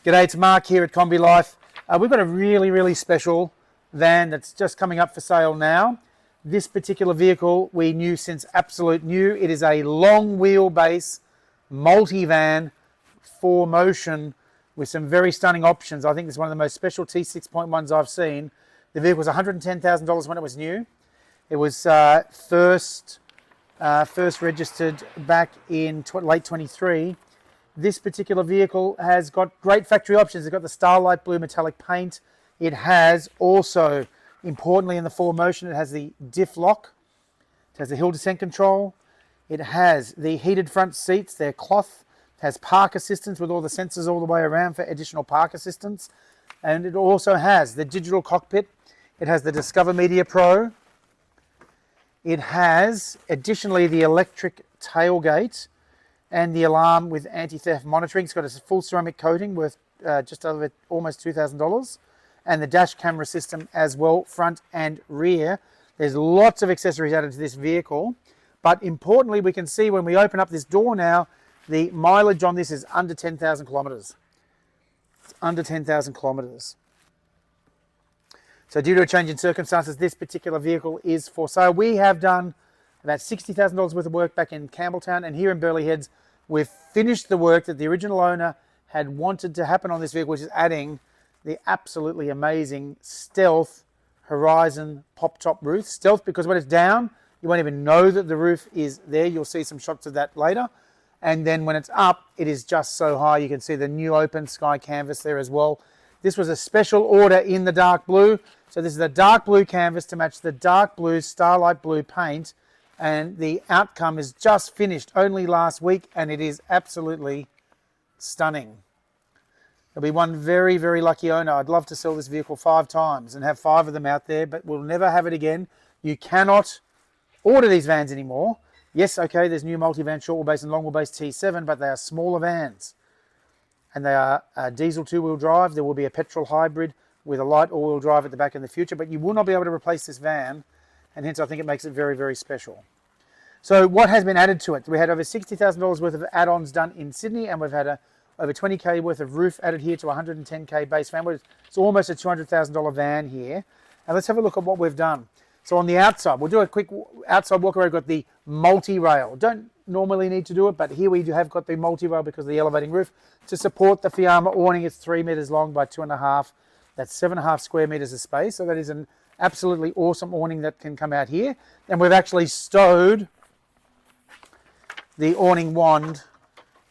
G'day, it's Mark here at KombiLife. We've got a really special van that's just coming up for sale now. This particular vehicle we knew since absolute new. It is a long wheelbase multivan 4Motion with some very stunning options. I think it's one of the most special T6.1s I've seen. The vehicle was $110,000 when it was new. It was first registered back in late 23. This particular vehicle has got great factory options. It's got the Starlight blue metallic paint. It has also, importantly in the 4Motion, it has the diff lock. It has the hill descent control. It has the heated front seats. They're cloth. It has park assistance with all the sensors all the way around for additional park assistance. And it also has the digital cockpit. It has the Discover Media Pro. It has additionally the electric tailgate and the alarm with anti-theft monitoring. It's got a full ceramic coating worth just over almost $2,000, and the dash camera system as well, front and rear. There's lots of accessories added to this vehicle, but importantly we can see when we open up this door now, the mileage on this is under 10,000 kilometers. It's under 10,000 kilometers. So due to a change in circumstances, this particular vehicle is for sale. We have done about $60,000 worth of work back in Campbelltown, and here in Burleigh Heads we've finished the work that the original owner had wanted to happen on this vehicle, which is adding the absolutely amazing Stealth Horizon pop-top roof. Stealth because when it's down, you won't even know that the roof is there. You'll see some shots of that later. And then when it's up, it is just so high. You can see the new open sky canvas there as well. This was a special order in the dark blue. So this is a dark blue canvas to match the dark blue Starlight blue paint. And the outcome is just finished only last week, and it is absolutely stunning. There'll be one very lucky owner. I'd love to sell this vehicle 5 times and have 5 of them out there, but we'll never have it again. You cannot order these vans anymore. Yes, okay, there's new multivan short wheelbase and long wheelbase T7, but they are smaller vans. And they are diesel 2-wheel drive. There will be a petrol hybrid with a light all-wheel drive at the back in the future, but you will not be able to replace this van, and hence I think it makes it very special. So what has been added to it? We had over $60,000 worth of add-ons done in Sydney, and we've had over $20K worth of roof added here to $110K base van. It's almost a $200,000 van here. And let's have a look at what we've done. So on the outside, we'll do a quick outside walk around. We've got the multi-rail. Don't normally need to do it, but here we have got the multi-rail because of the elevating roof to support the Fiamma awning. It's 3 meters long by 2.5. That's 7.5 square meters of space. So that is an absolutely awesome awning that can come out here. And we've actually stowed the awning wand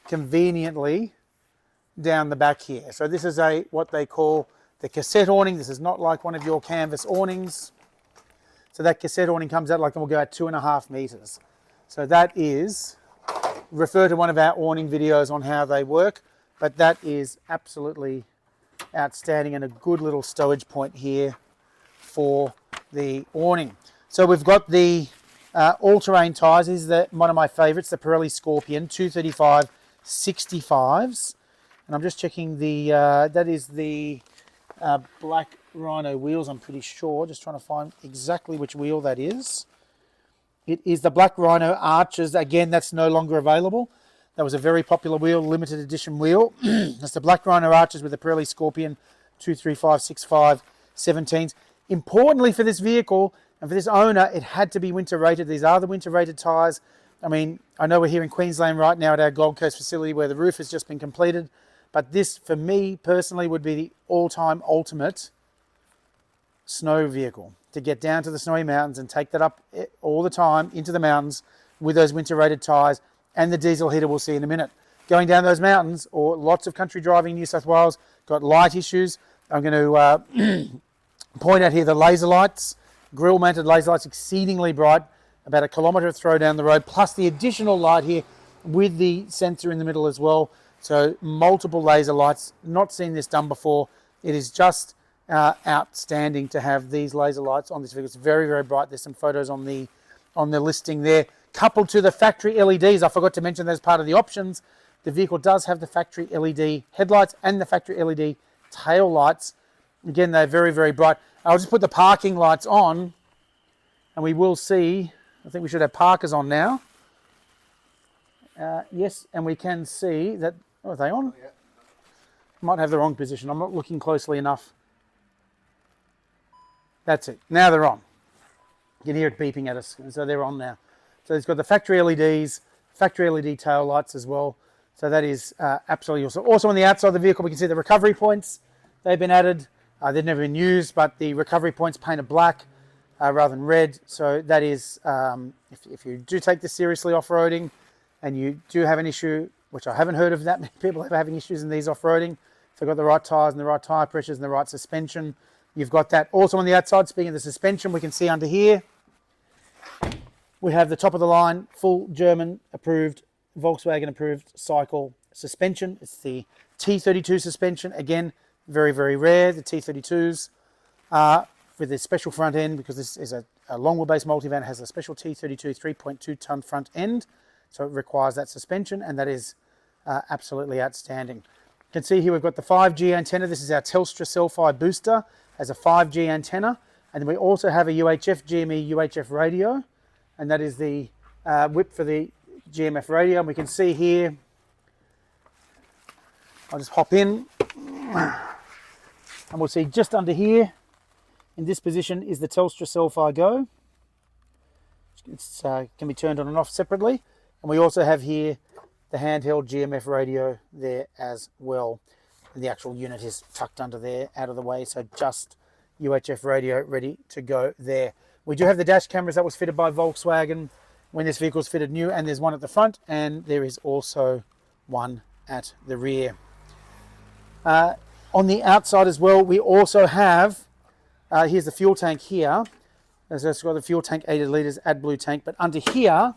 conveniently down the back here. So this is what they call the cassette awning. This is not like one of your canvas awnings. So that cassette awning comes out like, and will go out 2.5 meters. So that is, refer to one of our awning videos on how they work, but that is absolutely outstanding and a good little stowage point here for the awning. So we've got the all-terrain tyres. These are one of my favourites, the Pirelli Scorpion 235 65s. And I'm just checking the, that is the black Rhino wheels, I'm pretty sure. Just trying to find exactly which wheel that is. It is the black Rhino Arches. Again, that's no longer available. That was a very popular wheel, limited edition wheel. That's the black Rhino Arches with the Pirelli Scorpion 235 65 17s. Importantly for this vehicle and for this owner, it had to be winter rated. These are the winter rated tyres. I mean, I know we're here in Queensland right now at our Gold Coast facility where the roof has just been completed, but this, for me personally, would be the all-time ultimate snow vehicle to get down to the snowy mountains and take that up all the time into the mountains with those winter rated tyres and the diesel heater we'll see in a minute. Going down those mountains, or lots of country driving in New South Wales, got light issues. I'm going to point out here the laser lights, grill mounted laser lights, exceedingly bright, about 1 kilometre of throw down the road, plus the additional light here with the sensor in the middle as well. So multiple laser lights, not seen this done before. It is just outstanding to have these laser lights on this vehicle. It's very bright. There's some photos on the listing there. Coupled to the factory LEDs, I forgot to mention that as part of the options, the vehicle does have the factory LED headlights and the factory LED tail lights. Again, they're very bright. I'll just put the parking lights on and we will see, I think we should have parkers on now. Yes, and we can see that, oh, are they on? Yeah. Might have the wrong position. I'm not looking closely enough. That's it. Now they're on. You can hear it beeping at us. So they're on now. So it's got the factory LEDs, factory LED tail lights as well. So that is absolutely awesome. Also on the outside of the vehicle, we can see the recovery points. They've been added. They've never been used, but the recovery points painted black rather than red. So that is, if you do take this seriously off-roading and you do have an issue, which I haven't heard of that many people ever having issues in these off-roading, if they've got the right tyres and the right tyre pressures and the right suspension, you've got that. Also on the outside, speaking of the suspension, we can see under here, we have the top of the line, full German approved, Volkswagen approved cycle suspension. It's the T32 suspension. Again, very, very rare, the T32s with a special front end, because this is a long wheelbase multivan. It has a special T32 3.2 ton front end. So it requires that suspension, and that is absolutely outstanding. You can see here we've got the 5G antenna. This is our Telstra Cell-Fi booster as a 5G antenna. And then we also have a UHF GME UHF radio, and that is the whip for the GMF radio. And we can see here, I'll just hop in, and we'll see just under here, in this position, is the Telstra Cell-Fi Go. It can be turned on and off separately. And we also have here the handheld GMF radio there as well. And the actual unit is tucked under there, out of the way, so just UHF radio ready to go there. We do have the dash cameras that was fitted by Volkswagen when this vehicle was fitted new, and there's one at the front, and there is also one at the rear. On the outside as well, we also have, here's the fuel tank here. So it's got the fuel tank, 80 litres, AdBlue tank, but under here,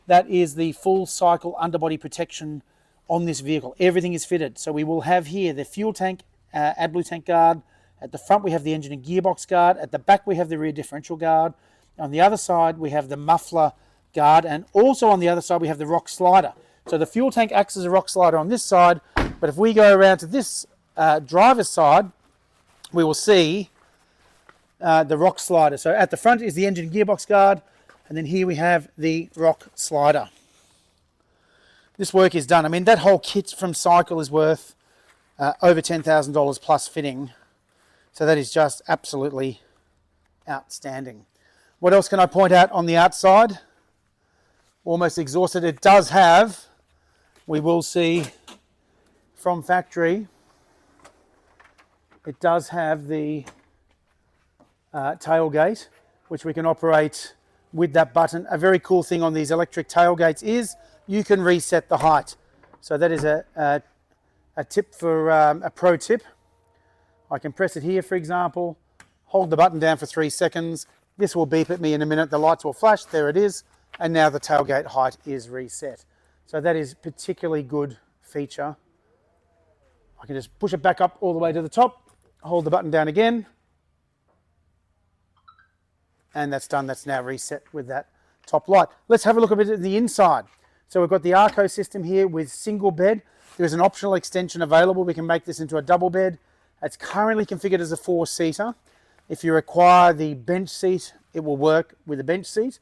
that is the full cycle underbody protection on this vehicle. Everything is fitted. So we will have here the fuel tank, AdBlue tank guard. At the front, we have the engine and gearbox guard. At the back, we have the rear differential guard. On the other side, we have the muffler guard. And also on the other side, we have the rock slider. So the fuel tank acts as a rock slider on this side. But if we go around to this driver's side, we will see the rock slider. So at the front is the engine and gearbox guard. And then here we have the rock slider. This work is done. I mean, that whole kit from Cycle is worth over $10,000 plus fitting. So that is just absolutely outstanding. What else can I point out on the outside? Almost exhausted. It does have, we will see from factory, it does have the tailgate, which we can operate with that button. A very cool thing on these electric tailgates is you can reset the height. So that is a tip for a pro tip. I can press it here, for example, hold the button down for 3 seconds. This will beep at me in a minute. The lights will flash. There it is. And now the tailgate height is reset. So that is a particularly good feature. I can just push it back up all the way to the top, hold the button down again, and that's done. That's now reset with that top light. Let's have a look a bit at the inside. So we've got the Arco system here with single bed. There's an optional extension available. We can make this into a double bed. It's currently configured as a 4-seater. If you require the bench seat, it will work with a bench seat.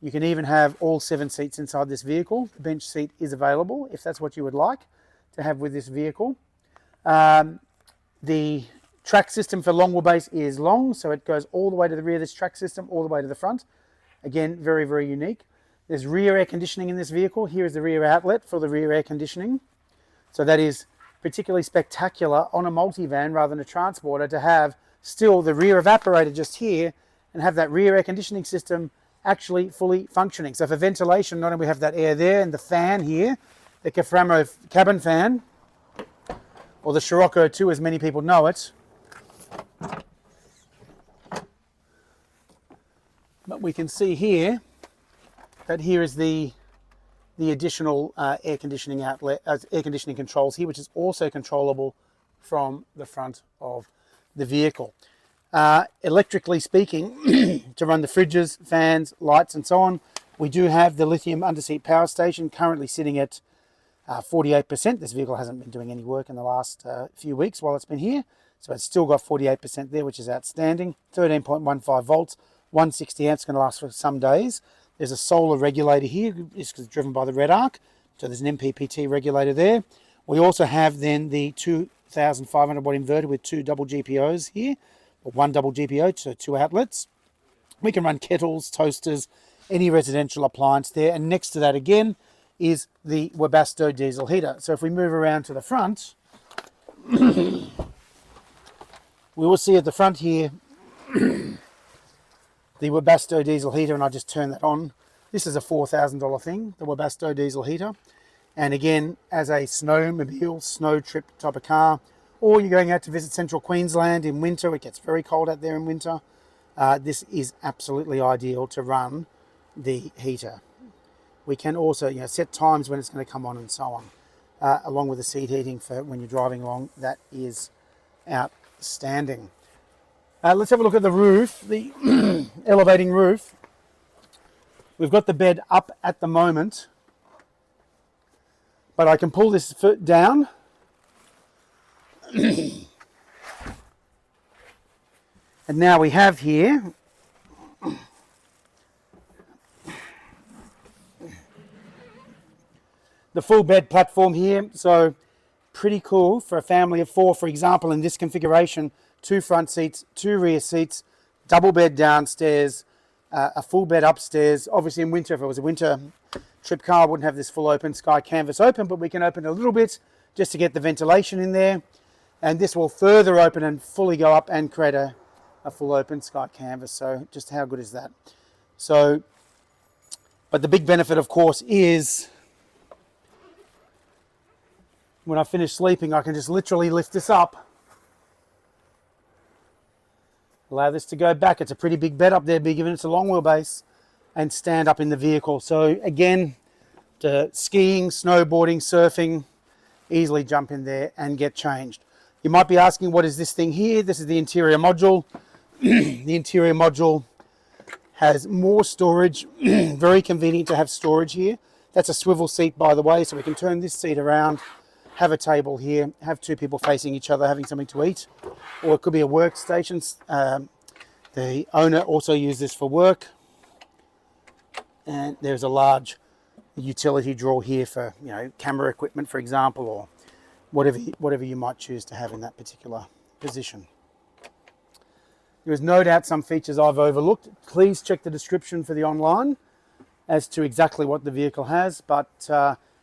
You can even have all 7 seats inside this vehicle. The bench seat is available if that's what you would like to have with this vehicle. The track system for long wheelbase is long, so it goes all the way to the rear of this track system, all the way to the front. Again, very, very unique. There's rear air conditioning in this vehicle. Here is the rear outlet for the rear air conditioning. So that is particularly spectacular on a multivan rather than a transporter to have still the rear evaporator just here and have that rear air conditioning system actually fully functioning. So for ventilation, not only we have that air there and the fan here, the Caframo cabin fan, or the Scirocco 2 as many people know it. But we can see here that here is the additional air conditioning outlet, air conditioning controls here, which is also controllable from the front of the vehicle. Electrically speaking, to run the fridges, fans, lights and so on, we do have the lithium underseat power station currently sitting at 48%. This vehicle hasn't been doing any work in the last few weeks while it's been here, so it's still got 48% there, which is outstanding. 13.15 volts, 160 amps, going to last for some days. There's a solar regulator here, it's driven by the red arc, so there's an MPPT regulator there. We also have then the 2,500 watt inverter with 2 double GPOs here, or 1 double GPO, so 2 outlets. We can run kettles, toasters, any residential appliance there. And next to that again is the Webasto diesel heater. So if we move around to the front, we will see at the front here the Webasto diesel heater, and I just turn that on. This is a $4,000 thing, the Webasto diesel heater. And again, as a snowmobile, snow trip type of car, or you're going out to visit central Queensland in winter, it gets very cold out there in winter, this is absolutely ideal to run the heater. We can also set times when it's going to come on and so on, along with the seat heating for when you're driving along. That is outstanding. Let's have a look at the roof, the elevating roof. We've got the bed up at the moment, but I can pull this foot down and now we have here the full bed platform here. So pretty cool for a family of 4, for example, in this configuration. 2 front seats, 2 rear seats, double bed downstairs, a full bed upstairs. Obviously in winter, if it was a winter trip car, I wouldn't have this full open sky canvas open, but we can open it a little bit just to get the ventilation in there. And this will further open and fully go up and create a full open sky canvas. So just how good is that? So, but the big benefit, of course, is when I finish sleeping, I can just literally lift this up, allow this to go back. It's a pretty big bed up there, given it's a long wheelbase, and stand up in the vehicle. So again, to skiing, snowboarding, surfing, easily jump in there and get changed. You might be asking, what is this thing here? This is the interior module. The interior module has more storage. Very convenient to have storage here. That's a swivel seat, by the way, so we can turn this seat around, have a table here, have 2 people facing each other having something to eat, or it could be a workstation. The owner also used this for work, and there's a large utility drawer here for camera equipment, for example, or whatever you might choose to have in that particular position. There is no doubt some features I've overlooked. Please check the description for the online as to exactly what the vehicle has, but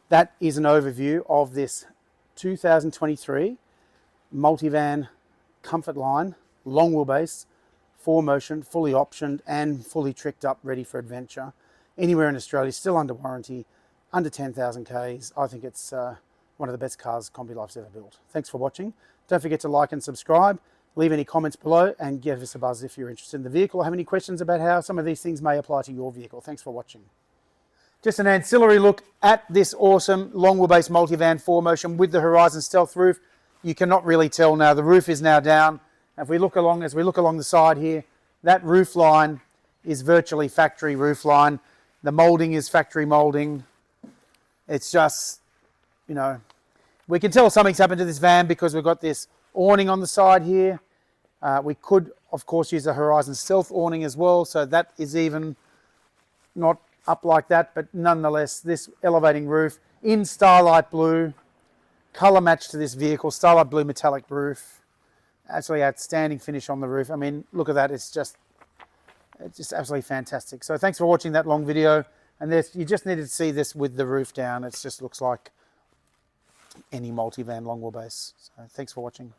that is an overview of this 2023 Multivan Comfort Line, long wheelbase, 4Motion, fully optioned and fully tricked up, ready for adventure. Anywhere in Australia, still under warranty, under 10,000 Ks. I think it's one of the best cars KombiLife's ever built. Thanks for watching. Don't forget to like and subscribe. Leave any comments below and give us a buzz if you're interested in the vehicle or have any questions about how some of these things may apply to your vehicle. Thanks for watching. Just an ancillary look at this awesome long wheelbase multivan 4Motion with the Horizon Stealth roof. You cannot really tell now. The roof is now down. If we look along, as we look along the side here, that roof line is virtually factory roof line. The molding is factory molding. It's just, we can tell something's happened to this van because we've got this awning on the side here. We could, of course, use the Horizon Stealth awning as well, so that is even not up like that, but nonetheless, this elevating roof in Starlight blue, color match to this vehicle, Starlight blue metallic roof. Absolutely outstanding finish on the roof. I mean, look at that. It's just absolutely fantastic. So thanks for watching that long video. And you just needed to see this with the roof down. It just looks like any multivan long wheelbase. So thanks for watching.